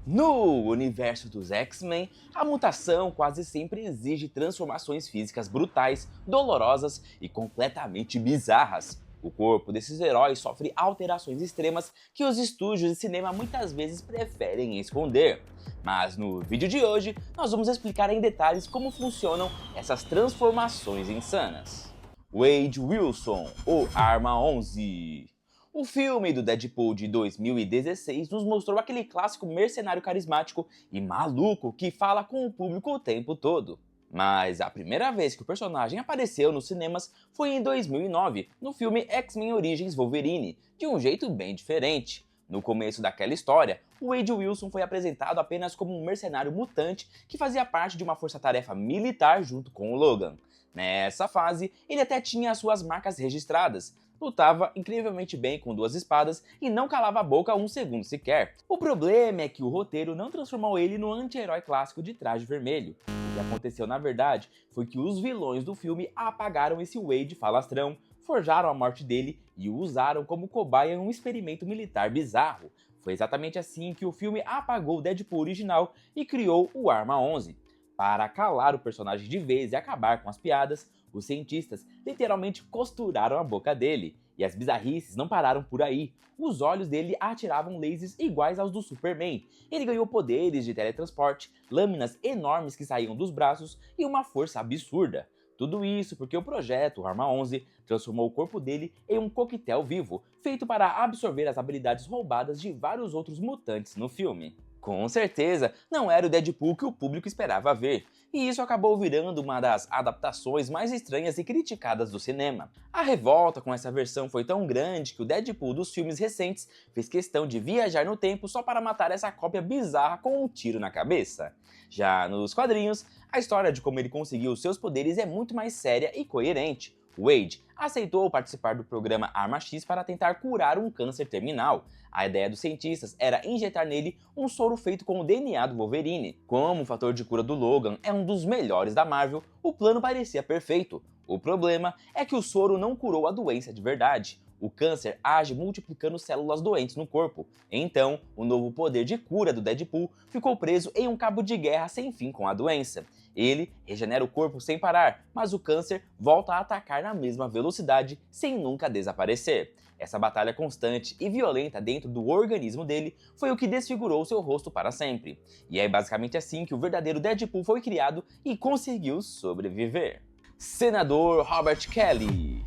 No universo dos X-Men, a mutação quase sempre exige transformações físicas brutais, dolorosas e completamente bizarras. O corpo desses heróis sofre alterações extremas que os estúdios de cinema muitas vezes preferem esconder. Mas no vídeo de hoje, nós vamos explicar em detalhes como funcionam essas transformações insanas. Wade Wilson, o Arma 11. O filme do Deadpool de 2016 nos mostrou aquele clássico mercenário carismático e maluco que fala com o público o tempo todo. Mas a primeira vez que o personagem apareceu nos cinemas foi em 2009, no filme X-Men Origins Wolverine, de um jeito bem diferente. No começo daquela história, o Wade Wilson foi apresentado apenas como um mercenário mutante que fazia parte de uma força-tarefa militar junto com o Logan. Nessa fase, ele até tinha as suas marcas registradas, lutava incrivelmente bem com duas espadas e não calava a boca um segundo sequer. O problema é que o roteiro não transformou ele no anti-herói clássico de traje vermelho. O que aconteceu na verdade foi que os vilões do filme apagaram esse Wade falastrão, forjaram a morte dele e o usaram como cobaia em um experimento militar bizarro. Foi exatamente assim que o filme apagou o Deadpool original e criou o Arma 11. Para calar o personagem de vez e acabar com as piadas, os cientistas literalmente costuraram a boca dele. E as bizarrices não pararam por aí. Os olhos dele atiravam lasers iguais aos do Superman. Ele ganhou poderes de teletransporte, lâminas enormes que saíam dos braços e uma força absurda. Tudo isso porque o projeto Arma 11 transformou o corpo dele em um coquetel vivo, feito para absorver as habilidades roubadas de vários outros mutantes no filme. Com certeza, não era o Deadpool que o público esperava ver, e isso acabou virando uma das adaptações mais estranhas e criticadas do cinema. A revolta com essa versão foi tão grande que o Deadpool dos filmes recentes fez questão de viajar no tempo só para matar essa cópia bizarra com um tiro na cabeça. Já nos quadrinhos, a história de como ele conseguiu seus poderes é muito mais séria e coerente. Wade aceitou participar do programa Arma X para tentar curar um câncer terminal. A ideia dos cientistas era injetar nele um soro feito com o DNA do Wolverine. Como o fator de cura do Logan é um dos melhores da Marvel, o plano parecia perfeito. O problema é que o soro não curou a doença de verdade. O câncer age multiplicando células doentes no corpo. Então, o novo poder de cura do Deadpool ficou preso em um cabo de guerra sem fim com a doença. Ele regenera o corpo sem parar, mas o câncer volta a atacar na mesma velocidade, sem nunca desaparecer. Essa batalha constante e violenta dentro do organismo dele foi o que desfigurou seu rosto para sempre. E é basicamente assim que o verdadeiro Deadpool foi criado e conseguiu sobreviver. Senador Robert Kelly.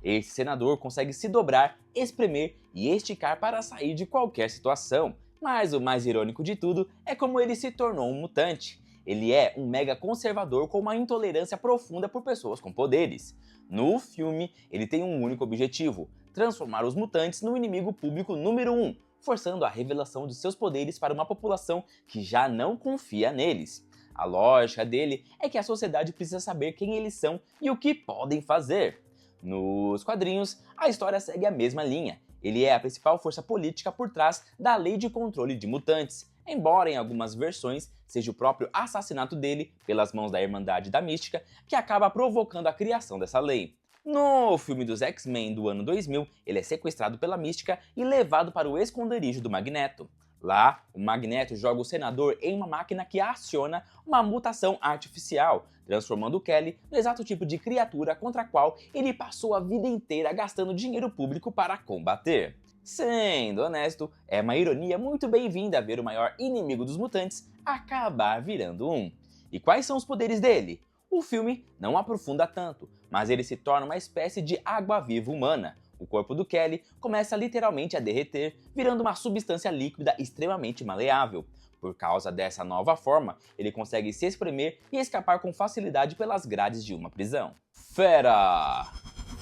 Esse senador consegue se dobrar, espremer e esticar para sair de qualquer situação. Mas o mais irônico de tudo é como ele se tornou um mutante. Ele é um mega conservador com uma intolerância profunda por pessoas com poderes. No filme, ele tem um único objetivo: transformar os mutantes no inimigo público número 1, forçando a revelação de seus poderes para uma população que já não confia neles. A lógica dele é que a sociedade precisa saber quem eles são e o que podem fazer. Nos quadrinhos, a história segue a mesma linha. Ele é a principal força política por trás da Lei de Controle de Mutantes, embora em algumas versões seja o próprio assassinato dele, pelas mãos da Irmandade da Mística, que acaba provocando a criação dessa lei. No filme dos X-Men do ano 2000, ele é sequestrado pela Mística e levado para o esconderijo do Magneto. Lá, o Magneto joga o senador em uma máquina que aciona uma mutação artificial, transformando o Kelly no exato tipo de criatura contra a qual ele passou a vida inteira gastando dinheiro público para combater. Sendo honesto, é uma ironia muito bem-vinda ver o maior inimigo dos mutantes acabar virando um. E quais são os poderes dele? O filme não aprofunda tanto, mas ele se torna uma espécie de água-viva humana. O corpo do Kelly começa literalmente a derreter, virando uma substância líquida extremamente maleável. Por causa dessa nova forma, ele consegue se espremer e escapar com facilidade pelas grades de uma prisão. Fera!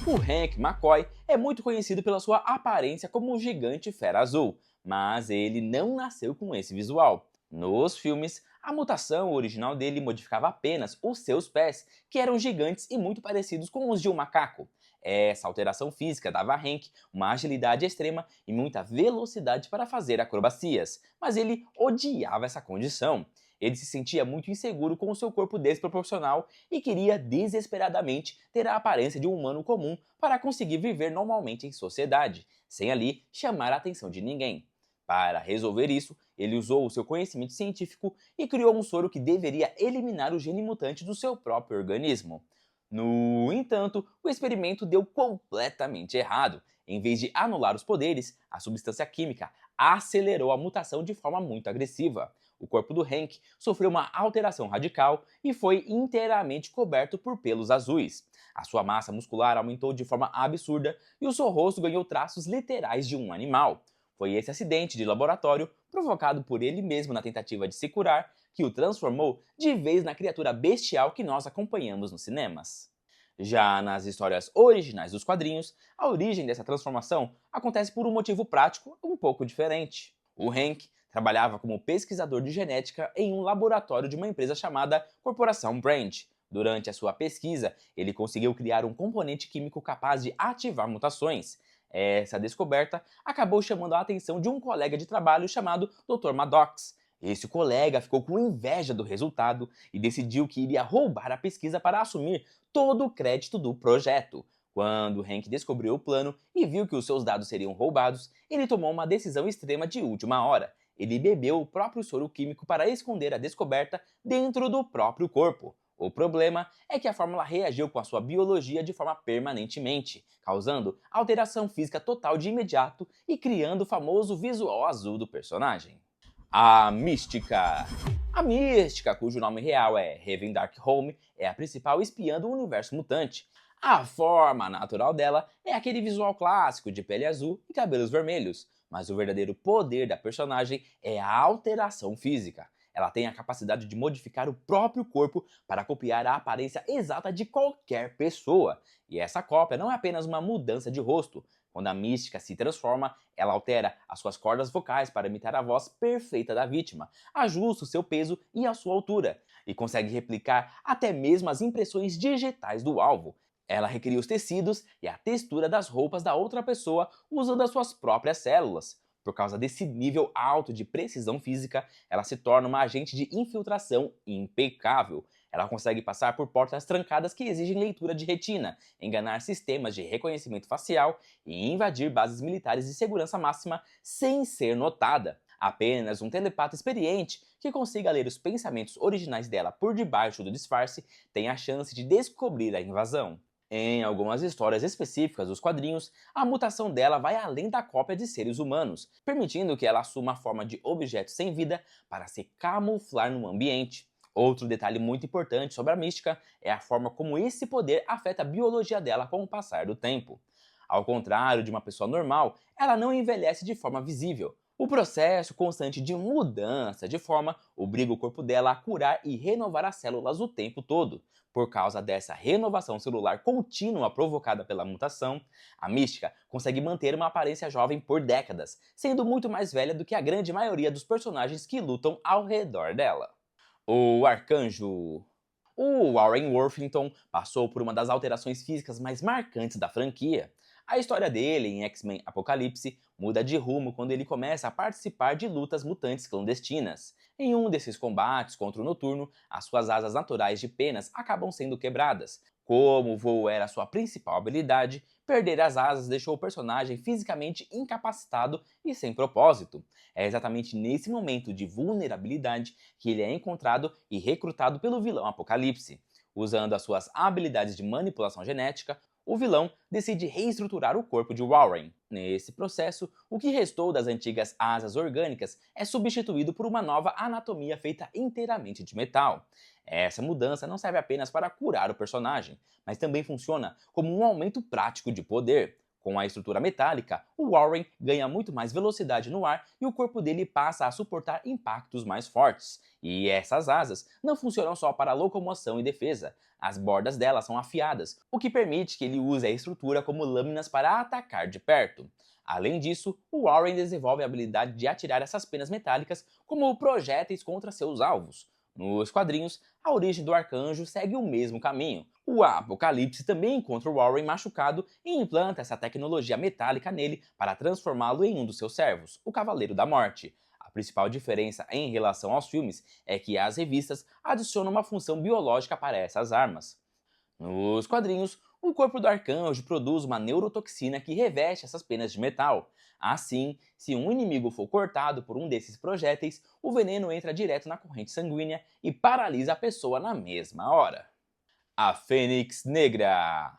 O Hank McCoy é muito conhecido pela sua aparência como um gigante fera azul, mas ele não nasceu com esse visual. Nos filmes, a mutação original dele modificava apenas os seus pés, que eram gigantes e muito parecidos com os de um macaco. Essa alteração física dava a Hank uma agilidade extrema e muita velocidade para fazer acrobacias, mas ele odiava essa condição. Ele se sentia muito inseguro com o seu corpo desproporcional e queria desesperadamente ter a aparência de um humano comum para conseguir viver normalmente em sociedade, sem ali chamar a atenção de ninguém. Para resolver isso, ele usou o seu conhecimento científico e criou um soro que deveria eliminar o gene mutante do seu próprio organismo. No entanto, o experimento deu completamente errado. Em vez de anular os poderes, a substância química acelerou a mutação de forma muito agressiva. O corpo do Hank sofreu uma alteração radical e foi inteiramente coberto por pelos azuis. A sua massa muscular aumentou de forma absurda e o seu rosto ganhou traços literais de um animal. Foi esse acidente de laboratório, provocado por ele mesmo na tentativa de se curar, que o transformou de vez na criatura bestial que nós acompanhamos nos cinemas. Já nas histórias originais dos quadrinhos, a origem dessa transformação acontece por um motivo prático um pouco diferente. O Hank trabalhava como pesquisador de genética em um laboratório de uma empresa chamada Corporação Brand. Durante a sua pesquisa, ele conseguiu criar um componente químico capaz de ativar mutações. Essa descoberta acabou chamando a atenção de um colega de trabalho chamado Dr. Maddox. Esse colega ficou com inveja do resultado e decidiu que iria roubar a pesquisa para assumir todo o crédito do projeto. Quando Hank descobriu o plano e viu que os seus dados seriam roubados, ele tomou uma decisão extrema de última hora. Ele bebeu o próprio soro químico para esconder a descoberta dentro do próprio corpo. O problema é que a fórmula reagiu com a sua biologia de forma permanentemente, causando alteração física total de imediato e criando o famoso visual azul do personagem. A Mística. A Mística, cujo nome real é Raven Darkholme, é a principal espiã do universo mutante. A forma natural dela é aquele visual clássico de pele azul e cabelos vermelhos, mas o verdadeiro poder da personagem é a alteração física. Ela tem a capacidade de modificar o próprio corpo para copiar a aparência exata de qualquer pessoa. E essa cópia não é apenas uma mudança de rosto. Quando a mística se transforma, ela altera as suas cordas vocais para imitar a voz perfeita da vítima, ajusta o seu peso e a sua altura, e consegue replicar até mesmo as impressões digitais do alvo. Ela recria os tecidos e a textura das roupas da outra pessoa usando as suas próprias células. Por causa desse nível alto de precisão física, ela se torna uma agente de infiltração impecável. Ela consegue passar por portas trancadas que exigem leitura de retina, enganar sistemas de reconhecimento facial e invadir bases militares de segurança máxima sem ser notada. Apenas um telepata experiente que consiga ler os pensamentos originais dela por debaixo do disfarce tem a chance de descobrir a invasão. Em algumas histórias específicas dos quadrinhos, a mutação dela vai além da cópia de seres humanos, permitindo que ela assuma a forma de objetos sem vida para se camuflar no ambiente. Outro detalhe muito importante sobre a mística é a forma como esse poder afeta a biologia dela com o passar do tempo. Ao contrário de uma pessoa normal, ela não envelhece de forma visível. O processo constante de mudança de forma obriga o corpo dela a curar e renovar as células o tempo todo. Por causa dessa renovação celular contínua provocada pela mutação, a mística consegue manter uma aparência jovem por décadas, sendo muito mais velha do que a grande maioria dos personagens que lutam ao redor dela. O Arcanjo. O Warren Worthington passou por uma das alterações físicas mais marcantes da franquia. A história dele em X-Men Apocalipse muda de rumo quando ele começa a participar de lutas mutantes clandestinas. Em um desses combates contra o Noturno, as suas asas naturais de penas acabam sendo quebradas. Como o voo era sua principal habilidade, perder as asas deixou o personagem fisicamente incapacitado e sem propósito. É exatamente nesse momento de vulnerabilidade que ele é encontrado e recrutado pelo vilão Apocalipse. Usando as suas habilidades de manipulação genética, o vilão decide reestruturar o corpo de Warren. Nesse processo, o que restou das antigas asas orgânicas é substituído por uma nova anatomia feita inteiramente de metal. Essa mudança não serve apenas para curar o personagem, mas também funciona como um aumento prático de poder. Com a estrutura metálica, o Warren ganha muito mais velocidade no ar e o corpo dele passa a suportar impactos mais fortes. E essas asas não funcionam só para locomoção e defesa. As bordas delas são afiadas, o que permite que ele use a estrutura como lâminas para atacar de perto. Além disso, o Warren desenvolve a habilidade de atirar essas penas metálicas como projéteis contra seus alvos. Nos quadrinhos, a origem do Arcanjo segue o mesmo caminho. O Apocalipse também encontra o Warren machucado e implanta essa tecnologia metálica nele para transformá-lo em um dos seus servos, o Cavaleiro da Morte. A principal diferença em relação aos filmes é que as revistas adicionam uma função biológica para essas armas. Nos quadrinhos, o corpo do Arcanjo produz uma neurotoxina que reveste essas penas de metal. Assim, se um inimigo for cortado por um desses projéteis, o veneno entra direto na corrente sanguínea e paralisa a pessoa na mesma hora. A Fênix Negra.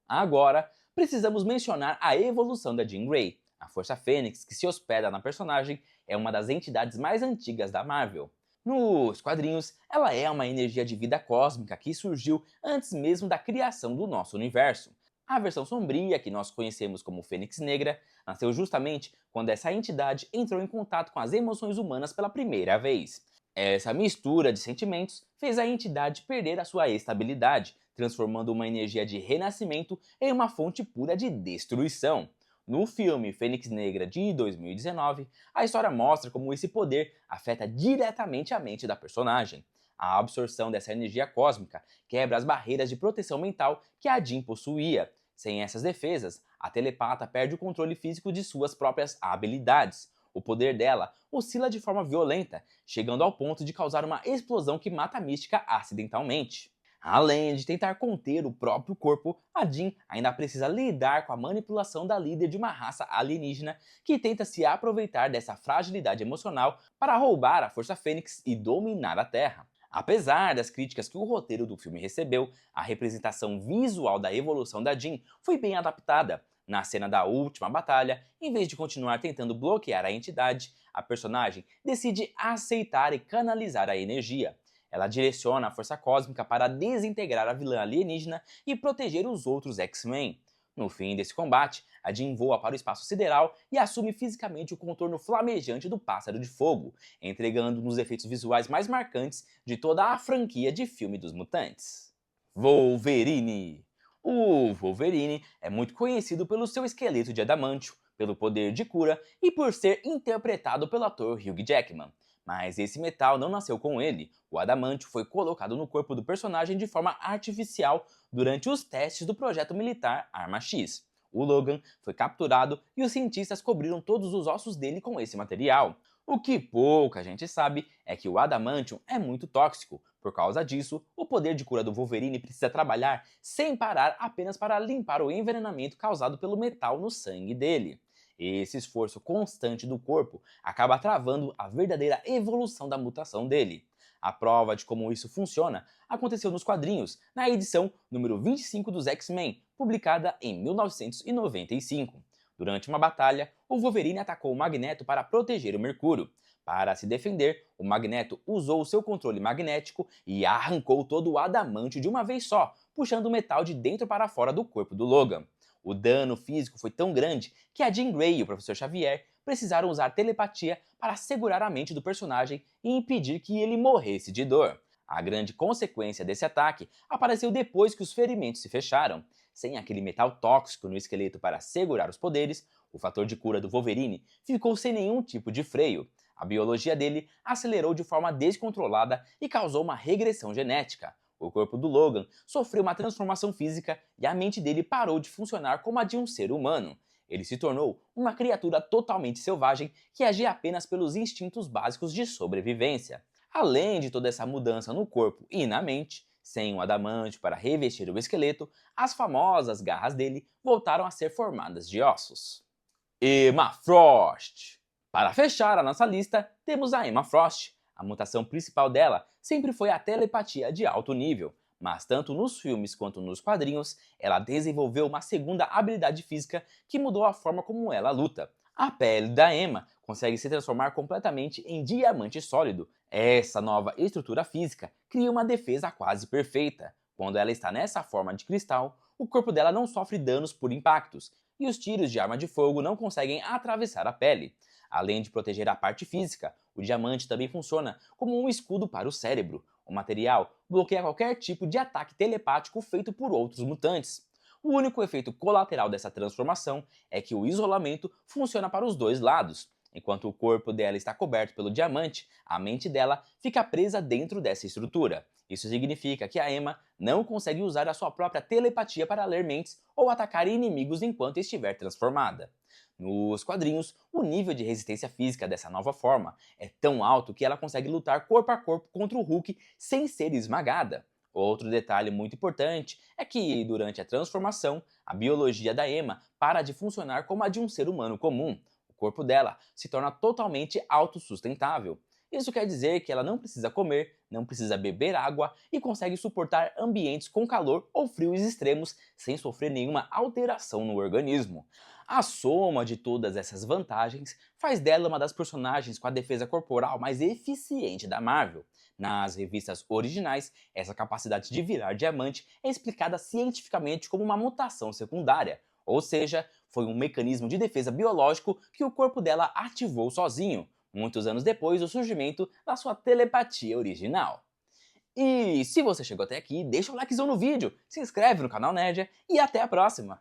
Agora, precisamos mencionar a evolução da Jean Grey. A Força Fênix, que se hospeda na personagem, é uma das entidades mais antigas da Marvel. Nos quadrinhos, ela é uma energia de vida cósmica que surgiu antes mesmo da criação do nosso universo. A versão sombria, que nós conhecemos como Fênix Negra, nasceu justamente quando essa entidade entrou em contato com as emoções humanas pela primeira vez. Essa mistura de sentimentos fez a entidade perder a sua estabilidade, transformando uma energia de renascimento em uma fonte pura de destruição. No filme Fênix Negra de 2019, a história mostra como esse poder afeta diretamente a mente da personagem. A absorção dessa energia cósmica quebra as barreiras de proteção mental que a Jean possuía. Sem essas defesas, a telepata perde o controle físico de suas próprias habilidades. O poder dela oscila de forma violenta, chegando ao ponto de causar uma explosão que mata a Mística acidentalmente. Além de tentar conter o próprio corpo, a Jean ainda precisa lidar com a manipulação da líder de uma raça alienígena que tenta se aproveitar dessa fragilidade emocional para roubar a Força Fênix e dominar a Terra. Apesar das críticas que o roteiro do filme recebeu, a representação visual da evolução da Jean foi bem adaptada. Na cena da última batalha, em vez de continuar tentando bloquear a entidade, a personagem decide aceitar e canalizar a energia. Ela direciona a força cósmica para desintegrar a vilã alienígena e proteger os outros X-Men. No fim desse combate, a Jean voa para o espaço sideral e assume fisicamente o contorno flamejante do Pássaro de Fogo, entregando um dos efeitos visuais mais marcantes de toda a franquia de filme dos mutantes. Wolverine. O Wolverine é muito conhecido pelo seu esqueleto de adamantio, pelo poder de cura e por ser interpretado pelo ator Hugh Jackman. Mas esse metal não nasceu com ele. O adamantio foi colocado no corpo do personagem de forma artificial durante os testes do projeto militar Arma X. O Logan foi capturado e os cientistas cobriram todos os ossos dele com esse material. O que pouca gente sabe é que o adamantium é muito tóxico. Por causa disso, o poder de cura do Wolverine precisa trabalhar sem parar apenas para limpar o envenenamento causado pelo metal no sangue dele. Esse esforço constante do corpo acaba travando a verdadeira evolução da mutação dele. A prova de como isso funciona aconteceu nos quadrinhos, na edição número 25 dos X-Men, publicada em 1995. Durante uma batalha, o Wolverine atacou o Magneto para proteger o Mercúrio. Para se defender, o Magneto usou seu controle magnético e arrancou todo o adamantio de uma vez só, puxando o metal de dentro para fora do corpo do Logan. O dano físico foi tão grande que a Jean Grey e o Professor Xavier precisaram usar telepatia para segurar a mente do personagem e impedir que ele morresse de dor. A grande consequência desse ataque apareceu depois que os ferimentos se fecharam. Sem aquele metal tóxico no esqueleto para segurar os poderes, o fator de cura do Wolverine ficou sem nenhum tipo de freio. A biologia dele acelerou de forma descontrolada e causou uma regressão genética. O corpo do Logan sofreu uma transformação física e a mente dele parou de funcionar como a de um ser humano. Ele se tornou uma criatura totalmente selvagem que agia apenas pelos instintos básicos de sobrevivência. Além de toda essa mudança no corpo e na mente, sem o adamantio para revestir o esqueleto, as famosas garras dele voltaram a ser formadas de ossos. Emma Frost. Para fechar a nossa lista, temos a Emma Frost. A mutação principal dela sempre foi a telepatia de alto nível, mas tanto nos filmes quanto nos quadrinhos, ela desenvolveu uma segunda habilidade física que mudou a forma como ela luta. A pele da Emma consegue se transformar completamente em diamante sólido. Essa nova estrutura física cria uma defesa quase perfeita. Quando ela está nessa forma de cristal, o corpo dela não sofre danos por impactos, e os tiros de arma de fogo não conseguem atravessar a pele. Além de proteger a parte física, o diamante também funciona como um escudo para o cérebro. O material bloqueia qualquer tipo de ataque telepático feito por outros mutantes. O único efeito colateral dessa transformação é que o isolamento funciona para os dois lados. Enquanto o corpo dela está coberto pelo diamante, a mente dela fica presa dentro dessa estrutura. Isso significa que a Emma não consegue usar a sua própria telepatia para ler mentes ou atacar inimigos enquanto estiver transformada. Nos quadrinhos, o nível de resistência física dessa nova forma é tão alto que ela consegue lutar corpo a corpo contra o Hulk sem ser esmagada. Outro detalhe muito importante é que, durante a transformação, a biologia da Emma para de funcionar como a de um ser humano comum. corpo dela se torna totalmente autossustentável. Isso quer dizer que ela não precisa comer, não precisa beber água e consegue suportar ambientes com calor ou frios extremos sem sofrer nenhuma alteração no organismo. A soma de todas essas vantagens faz dela uma das personagens com a defesa corporal mais eficiente da Marvel. Nas revistas originais, essa capacidade de virar diamante é explicada cientificamente como uma mutação secundária, ou seja, foi um mecanismo de defesa biológico que o corpo dela ativou sozinho, muitos anos depois do surgimento da sua telepatia original. E se você chegou até aqui, deixa o likezão no vídeo, se inscreve no canal Nerd e até a próxima!